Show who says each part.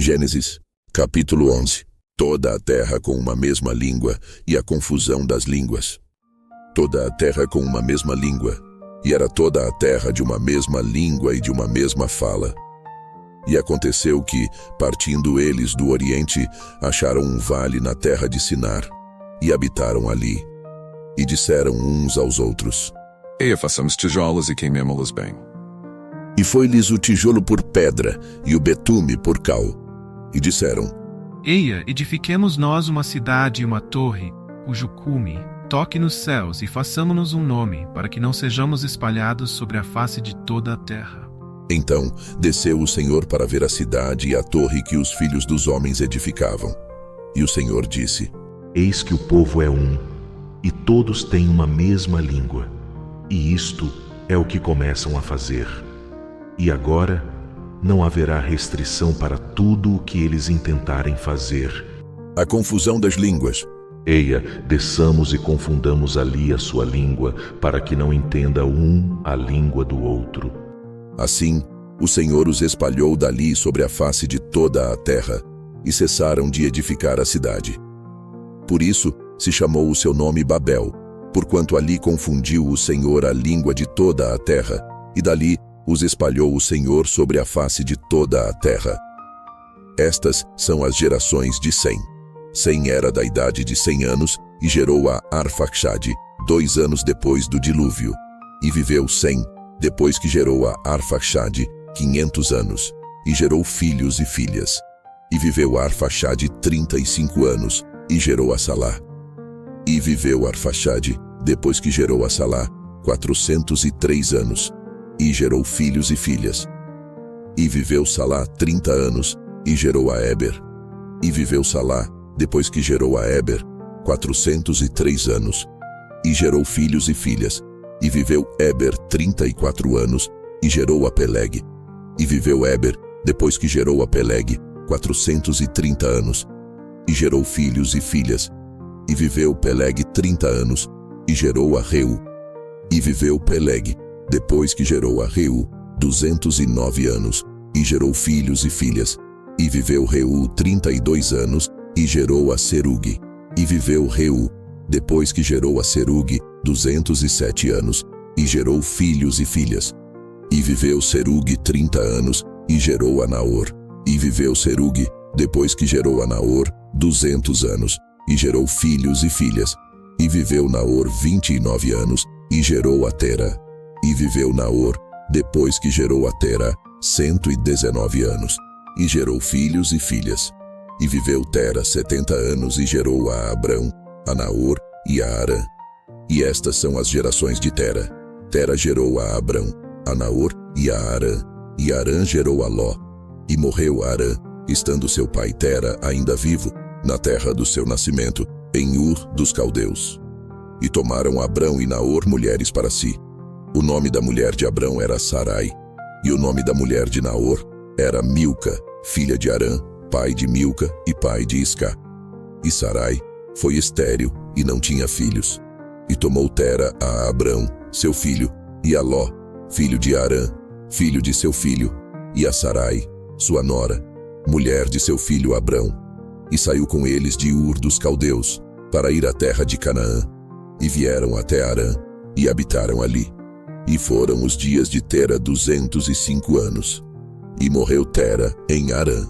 Speaker 1: Gênesis, capítulo 11. Toda a terra com uma mesma língua e a confusão das línguas. Toda a terra com uma mesma língua, e era toda a terra de uma mesma língua e de uma mesma fala. E aconteceu que, partindo eles do Oriente, acharam um vale na terra de Sinar, e habitaram ali. E disseram uns aos outros:
Speaker 2: Eia, façamos tijolos e queimemo-los bem.
Speaker 1: E foi-lhes o tijolo por pedra, e o betume por cal. E disseram:
Speaker 3: Eia, edifiquemos nós uma cidade e uma torre, cujo cume toque nos céus, e façamo-nos um nome, para que não sejamos espalhados sobre a face de toda a terra.
Speaker 1: Então desceu o Senhor para ver a cidade e a torre que os filhos dos homens edificavam. E o Senhor disse:
Speaker 4: Eis que o povo é um, e todos têm uma mesma língua, e isto é o que começam a fazer. E agora não haverá restrição para tudo o que eles intentarem fazer.
Speaker 1: A confusão das línguas.
Speaker 4: Eia, desçamos e confundamos ali a sua língua, para que não entenda um a língua do outro.
Speaker 1: Assim, o Senhor os espalhou dali sobre a face de toda a terra, e cessaram de edificar a cidade. Por isso se chamou o seu nome Babel, porquanto ali confundiu o Senhor a língua de toda a terra, e dali os espalhou o Senhor sobre a face de toda a terra. Estas são as gerações de Sem. Sem era da idade de 100 anos, e gerou a Arfaxade, 2 anos depois do dilúvio. E viveu Sem, depois que gerou a Arfaxade, 500 anos, e gerou filhos e filhas. E viveu Arfaxade 35 anos, e gerou a Salá. E viveu Arfaxade, depois que gerou a Salá, 403 anos, e gerou filhos e filhas. E viveu Salá 30 anos, e gerou a Éber. E viveu Salá, depois que gerou a Éber, 403 anos, e gerou filhos e filhas. E viveu Éber 34 anos, e gerou a Peleg. E viveu Éber, depois que gerou a Peleg, 430 anos, e gerou filhos e filhas. E viveu Peleg 30 anos, e gerou a Reu. E viveu Peleg, depois que gerou a Reu, 209 anos, e gerou filhos e filhas. E viveu Reu 32 anos, e gerou a Serugue. E viveu Reu, depois que gerou a Serugue, 207 anos, e gerou filhos e filhas. E viveu Serugue 30 anos, e gerou a Naor. E viveu Serugue, depois que gerou a Naor, 200 anos, e gerou filhos e filhas. E viveu Naor 29 anos, e gerou a Tera. E viveu Naor, depois que gerou a Tera, 119 anos, e gerou filhos e filhas. E viveu Tera 70 anos, e gerou a Abrão, a Naor e a Arã. E estas são as gerações de Tera. Tera gerou a Abrão, a Naor e a Arã. E Arã gerou a Ló. E morreu Arã, estando seu pai Tera ainda vivo, na terra do seu nascimento, em Ur dos Caldeus. E tomaram Abrão e Naor mulheres para si. O nome da mulher de Abrão era Sarai, e o nome da mulher de Naor era Milca, filha de Arã, pai de Milca e pai de Isca. E Sarai foi estéril e não tinha filhos. E tomou Tera a Abrão, seu filho, e a Ló, filho de Arã, filho de seu filho, e a Sarai, sua nora, mulher de seu filho Abrão. E saiu com eles de Ur dos Caldeus, para ir à terra de Canaã. E vieram até Arã, e habitaram ali. E foram os dias de Tera 205 anos. E morreu Tera em Arã.